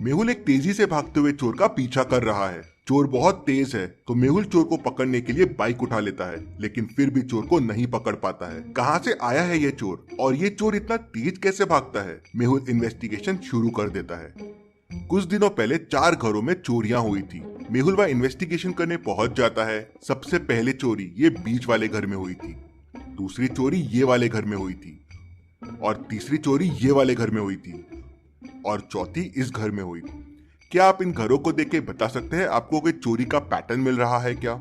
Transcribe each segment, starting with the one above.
मेहुल एक तेजी से भागते हुए चोर का पीछा कर रहा है। चोर बहुत तेज है तो मेहुल चोर को पकड़ने के लिए बाइक उठा लेता है, लेकिन फिर भी चोर को नहीं पकड़ पाता है। कहाँ से आया है ये चोर और ये चोर इतना तेज कैसे भागता है? मेहुल इन्वेस्टिगेशन शुरू कर देता है। कुछ दिनों पहले 4 घरों में चोरियां हुई थी। मेहुल वह इन्वेस्टिगेशन करने पहुंच जाता है। सबसे पहले चोरी ये बीच वाले घर में हुई थी, दूसरी चोरी ये वाले घर में हुई थी, और तीसरी चोरी ये वाले घर में हुई थी, और चौथी इस घर में हुई। क्या आप इन घरों को देख के बता सकते हैं आपको कोई चोरी का पैटर्न मिल रहा है क्या?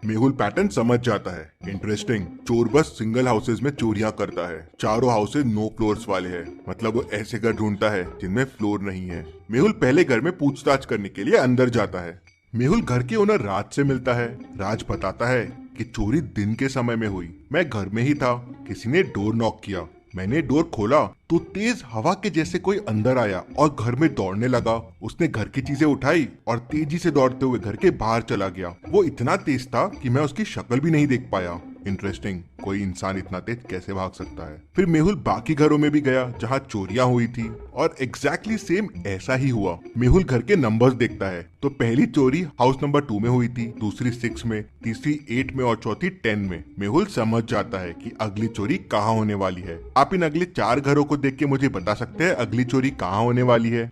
मेहुल पैटर्न समझ जाता है। इंटरेस्टिंग। चोर बस सिंगल हाउसेज में चोरियां करता है। चारों हाउसेज नो फ्लोर्स वाले हैं, मतलब वो ऐसे घर ढूंढता है जिनमें फ्लोर नहीं है। मेहुल पहले घर में पूछताछ करने के लिए अंदर जाता है। मेहुल घर के ओनर राज से मिलता है। राज बताता है कि चोरी दिन के समय में हुई। मैं घर में ही था, किसी ने डोर नॉक किया, मैंने डोर खोला तो तेज हवा के जैसे कोई अंदर आया और घर में दौड़ने लगा। उसने घर की चीजें उठाई और तेजी से दौड़ते हुए घर के बाहर चला गया। वो इतना तेज था कि मैं उसकी शक्ल भी नहीं देख पाया। इंटरेस्टिंग, कोई इंसान इतना तेज कैसे भाग सकता है? फिर मेहुल बाकी घरों में भी गया जहाँ चोरियां हुई थी और एग्जैक्टली सेम ऐसा ही हुआ। मेहुल घर के नंबर्स देखता है तो पहली चोरी हाउस नंबर 2 में हुई थी, दूसरी 6 में, तीसरी 8 में और चौथी 10 में। मेहुल समझ जाता है कि अगली चोरी कहाँ होने वाली है। आप इन अगले 4 घरों को देख के मुझे बता सकते हैं अगली चोरी कहाँ होने वाली है?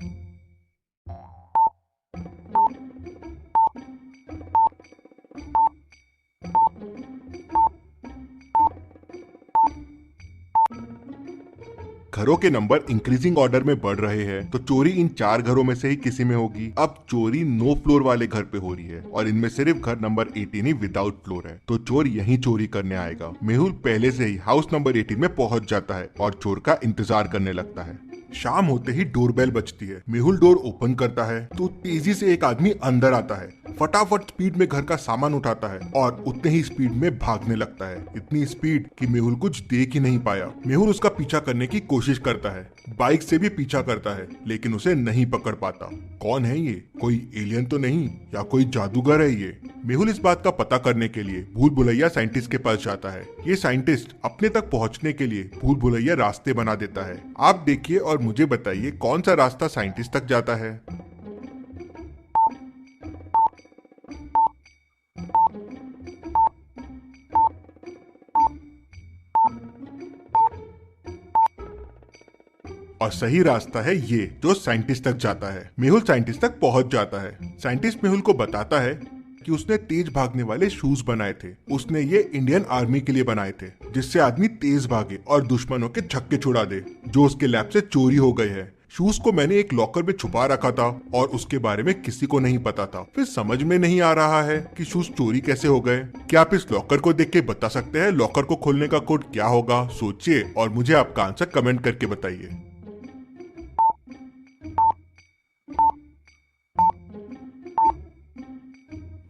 घरों के नंबर इंक्रीजिंग ऑर्डर में बढ़ रहे हैं तो चोरी इन 4 घरों में से ही किसी में होगी। अब चोरी नो फ्लोर वाले घर पे हो रही है और इनमें सिर्फ घर नंबर 18 ही विदाउट फ्लोर है, तो चोर यहीं चोरी करने आएगा। मेहुल पहले से ही हाउस नंबर 18 में पहुंच जाता है और चोर का इंतजार करने लगता है। शाम होते ही डोरबेल बजती है। मेहुल डोर ओपन करता है तो तेजी से एक आदमी अंदर आता है। फटाफट स्पीड में घर का सामान उठाता है और उतने ही स्पीड में भागने लगता है। इतनी स्पीड कि मेहुल कुछ देख ही नहीं पाया। मेहुल उसका पीछा करने की कोशिश करता है, बाइक से भी पीछा करता है, लेकिन उसे नहीं पकड़ पाता। कौन है ये? कोई एलियन तो नहीं या कोई जादूगर है ये? मेहुल इस बात का पता करने के लिए भूल भुलैया साइंटिस्ट के पास जाता है। ये साइंटिस्ट अपने तक पहुंचने के लिए भूल भुलैया रास्ते बना देता है। आप देखिए और मुझे बताइए कौन सा रास्ता साइंटिस्ट तक जाता है। और सही रास्ता है ये जो साइंटिस्ट तक जाता है। मेहुल साइंटिस्ट तक पहुंच जाता है। साइंटिस्ट मेहुल को बताता है कि उसने तेज भागने वाले शूज बनाए थे। उसने ये इंडियन आर्मी के लिए बनाए थे, जिससे आदमी तेज भागे और दुश्मनों के छक्के छुड़ा दे, जो उसके लैब से चोरी हो गए हैं। शूज को मैंने एक लॉकर में छुपा रखा था और उसके बारे में किसी को नहीं पता था। फिर समझ में नहीं आ रहा है कि शूज चोरी कैसे हो गए। क्या आप इस लॉकर को देख के बता सकते हैं लॉकर को खोलने का कोड क्या होगा? सोचिए और मुझे आपका आंसर कमेंट करके बताइए।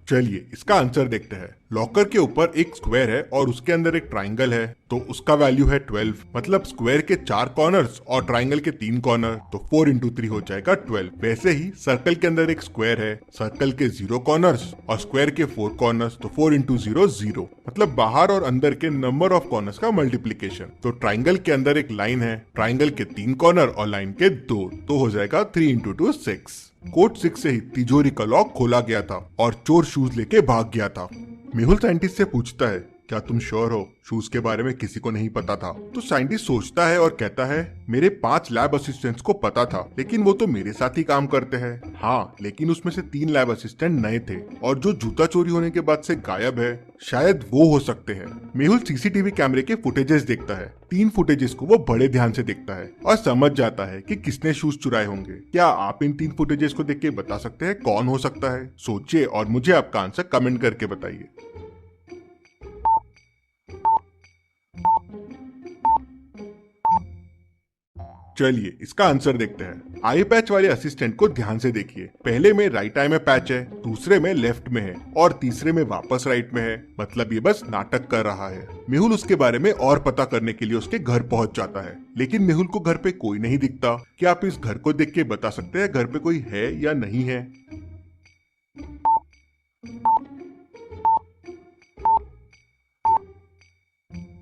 चलिए इसका आंसर देखते हैं। लॉकर के ऊपर एक स्क्वायर है और उसके अंदर एक ट्राइंगल है, तो उसका वैल्यू है 12। मतलब स्क्वायर के 4 कॉर्नर्स और ट्राइंगल के 3 कॉर्नर, तो 4 इंटू 3 हो जाएगा 12। वैसे ही सर्कल के अंदर एक स्क्वायर है, सर्कल के 0 कॉर्नर्स और स्क्वायर के 4 कॉर्नर्स, तो 4 इंटू 0 0। मतलब बाहर और अंदर के नंबर ऑफ कॉर्नर्स का मल्टीप्लीकेशन। तो ट्राइंगल के अंदर एक लाइन है, ट्राइंगल के 3 कॉर्नर और लाइन के 2, तो हो जाएगा 3 इंटू 2 6। कोड 6 से ही तिजोरी का लॉक खोला गया था और चोर शूज लेके भाग गया था। मेहुल साइंटिस्ट से पूछता है, क्या तुम श्योर हो शूज के बारे में किसी को नहीं पता था? तो साइंटिस्ट सोचता है और कहता है, मेरे 5 लैब असिस्टेंट्स को पता था, लेकिन वो तो मेरे साथ ही काम करते हैं। हाँ, लेकिन उसमें से 3 लैब असिस्टेंट नए थे और जो जूता चोरी होने के बाद से गायब है, शायद वो हो सकते हैं। मेहुल सीसीटीवी कैमरे के फुटेजेस देखता है। 3 फुटेजेस को वो बड़े ध्यान से देखता है और समझ जाता है कि किसने शूज चुराए होंगे। क्या आप इन 3 फुटेजेस को देख के बता सकते हैं कौन हो सकता है? सोचिए और मुझे आपका आंसर कमेंट करके बताइए। चलिए इसका आंसर देखते हैं। आई पैच वाले असिस्टेंट को ध्यान से देखिए। पहले में राइट आई में पैच है, दूसरे में लेफ्ट में है और तीसरे में वापस राइट में है। मतलब ये बस नाटक कर रहा है। मेहुल उसके बारे में और पता करने के लिए उसके घर पहुंच जाता है, लेकिन मेहुल को घर पे कोई नहीं दिखता। क्या आप इस घर को देख के बता सकते हैं घर पे कोई है या नहीं है?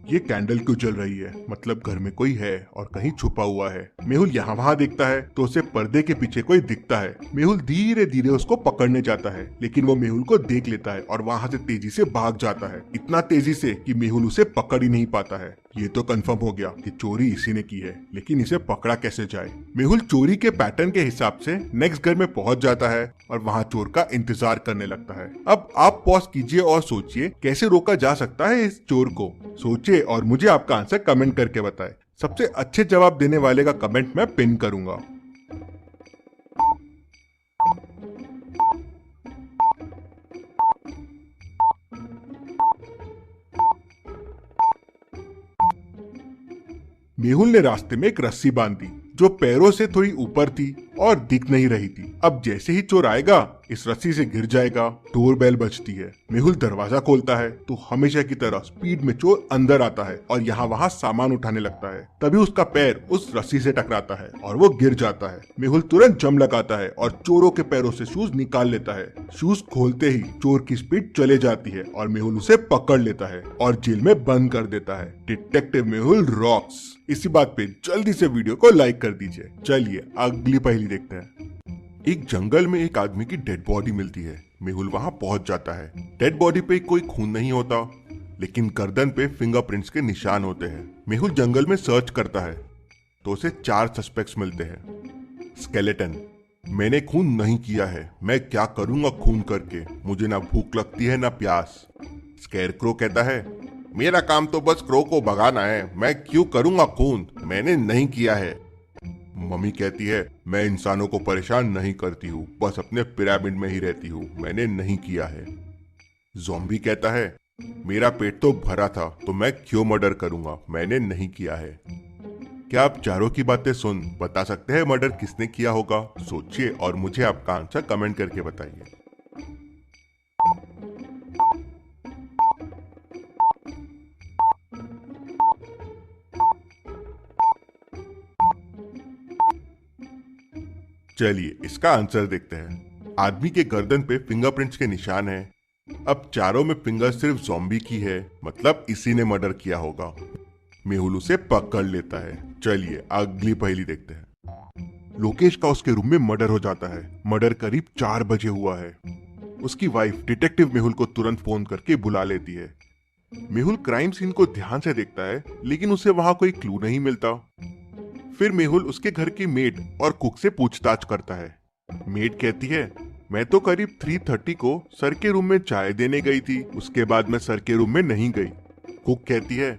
ये कैंडल क्यों जल रही है? मतलब घर में कोई है और कहीं छुपा हुआ है। मेहुल यहाँ वहाँ देखता है तो उसे पर्दे के पीछे कोई दिखता है। मेहुल धीरे धीरे उसको पकड़ने जाता है, लेकिन वो मेहुल को देख लेता है और वहाँ से तेजी से भाग जाता है, इतना तेजी से कि मेहुल उसे पकड़ ही नहीं पाता है। ये तो कंफर्म हो गया कि चोरी इसी ने की है, लेकिन इसे पकड़ा कैसे जाए? मेहुल चोरी के पैटर्न के हिसाब से नेक्स्ट घर में पहुंच जाता है और वहां चोर का इंतजार करने लगता है। अब आप पॉज कीजिए और सोचिए कैसे रोका जा सकता है इस चोर को। सोचिए और मुझे आपका आंसर कमेंट करके बताएं। सबसे अच्छे जवाब देने वाले का कमेंट मैं पिन करूंगा। मेहुल ने रास्ते में एक रस्सी बांधी जो पैरों से थोड़ी ऊपर थी और दिख नहीं रही थी। अब जैसे ही चोर आएगा इस रस्सी से गिर जाएगा। डोर बेल बजती है। मेहुल दरवाजा खोलता है तो हमेशा की तरह स्पीड में चोर अंदर आता है और यहाँ वहाँ सामान उठाने लगता है। तभी उसका पैर उस रस्सी से टकराता है और वो गिर जाता है। मेहुल तुरंत जम लगाता है और चोरों के पैरों से शूज निकाल लेता है। शूज खोलते ही चोर की स्पीड चले जाती है और मेहुल उसे पकड़ लेता है और जेल में बंद कर देता है। Detective Mehul rocks. इसी बात पे जल्दी से वीडियो को लाइक कर दीजिए। चलिए अगली पहेली देखते हैं। एक जंगल में एक आदमी की डेड बॉडी मिलती है। मेहुल वहां पहुंच जाता है। डेड बॉडी पे कोई खून नहीं होता, लेकिन गर्दन पे फिंगरप्रिंट्स के निशान होते हैं। मेहुल जंगल में सर्च करता है तो उसे 4 सस्पेक्ट्स मिलते हैं। स्केलेटन: मैंने खून नहीं किया है, मैं क्या करूंगा खून करके, मुझे ना भूख लगती है ना प्यास। स्केरक्रो कहता है, मेरा काम तो बस क्रो को भगाना है, मैं क्यों करूंगा खून, मैंने नहीं किया है। मम्मी कहती है, मैं इंसानों को परेशान नहीं करती हूँ, बस अपने पिरामिड में ही रहती हूँ, मैंने नहीं किया है। ज़ॉम्बी कहता है, मेरा पेट तो भरा था तो मैं क्यों मर्डर करूंगा, मैंने नहीं किया है। क्या आप चारों की बातें सुन बता सकते हैं मर्डर किसने किया होगा? सोचिए और मुझे आपका आंसर कमेंट करके बताइए। चलिए इसका आंसर देखते हैं। आदमी के गर्दन पे फिंगरप्रिंट्स के निशान हैं। अब चारों में फिंगर सिर्फ ज़ॉम्बी की है, मतलब इसी ने मर्डर किया होगा। मेहुल उसे पकड़ लेता है। चलिए अगली पहेली देखते हैं। लोकेश का उसके रूम में मर्डर हो जाता है। मर्डर करीब 4 बजे हुआ है। उसकी वाइफ डिटेक्टिव मेहुल को तुरंत फोन करके बुला लेती है। मेहुल क्राइम सीन को ध्यान से देखता है, लेकिन उसे वहां कोई क्लू नहीं मिलता। फिर मेहुल उसके घर की मेड और कुक से पूछताछ करता है। मेड कहती है, मैं तो करीब 3:30 को सर के रूम में चाय देने गई थी, उसके बाद मैं सर के रूम में नहीं गई। कुक कहती है,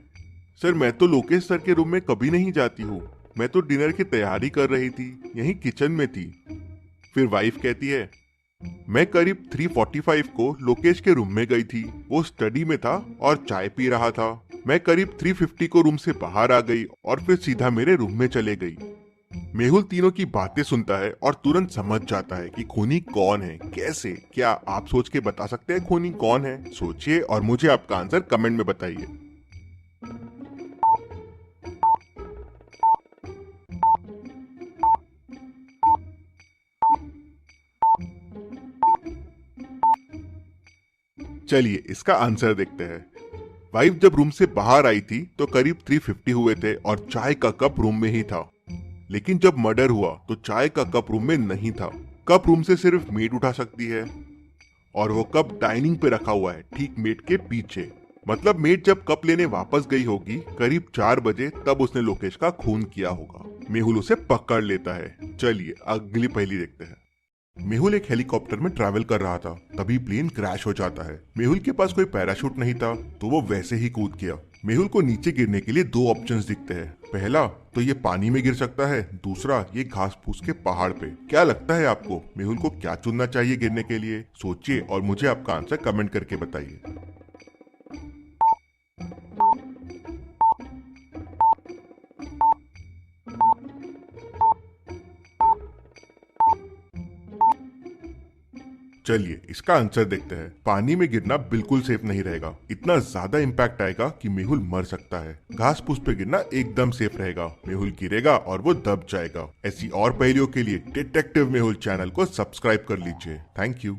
सर मैं तो लोकेश सर के रूम में कभी नहीं जाती हूँ, मैं तो डिनर की तैयारी कर रही थी, यहीं किचन में थी। फिर वाइफ कहती है, मैं करीब 3:45 को लोकेश के रूम में गई थी, वो स्टडी में था और चाय पी रहा था। मैं करीब 3:50 को रूम से बाहर आ गई और फिर सीधा मेरे रूम में चले गई। मेहुल तीनों की बातें सुनता है और तुरंत समझ जाता है कि खूनी कौन है, कैसे। क्या आप सोच के बता सकते हैं खूनी कौन है? सोचिए और मुझे आपका आंसर कमेंट में बताइए। चलिए इसका आंसर देखते हैं। वाइफ जब रूम से बाहर आई थी तो करीब 3:50 हुए थे और चाय का कप रूम में ही था। लेकिन जब मर्डर हुआ तो चाय का कप रूम में नहीं था। कप रूम से सिर्फ मेड उठा सकती है और वो कप डाइनिंग पे रखा हुआ है, ठीक मेड के पीछे। मतलब मेड जब कप लेने वापस गई होगी करीब 4 बजे, तब उसने लोकेश का खून किया होगा। मेहुल उसे पकड़ लेता है। चलिए अगली पहेली देखते हैं। मेहुल एक हेलीकॉप्टर में ट्रैवल कर रहा था, तभी प्लेन क्रैश हो जाता है। मेहुल के पास कोई पैराशूट नहीं था तो वो वैसे ही कूद गया। मेहुल को नीचे गिरने के लिए 2 ऑप्शंस दिखते हैं। पहला तो ये पानी में गिर सकता है, दूसरा ये घास फूस के पहाड़ पे। क्या लगता है आपको मेहुल को क्या चुनना चाहिए गिरने के लिए? सोचिए और मुझे आपका आंसर कमेंट करके बताइए। चलिए इसका आंसर देखते हैं। पानी में गिरना बिल्कुल सेफ नहीं रहेगा, इतना ज्यादा इम्पैक्ट आएगा कि मेहुल मर सकता है। घास फूस पे गिरना एकदम सेफ रहेगा, मेहुल गिरेगा और वो दब जाएगा। ऐसी और पहेलियों के लिए डिटेक्टिव मेहुल चैनल को सब्सक्राइब कर लीजिए। Thank you.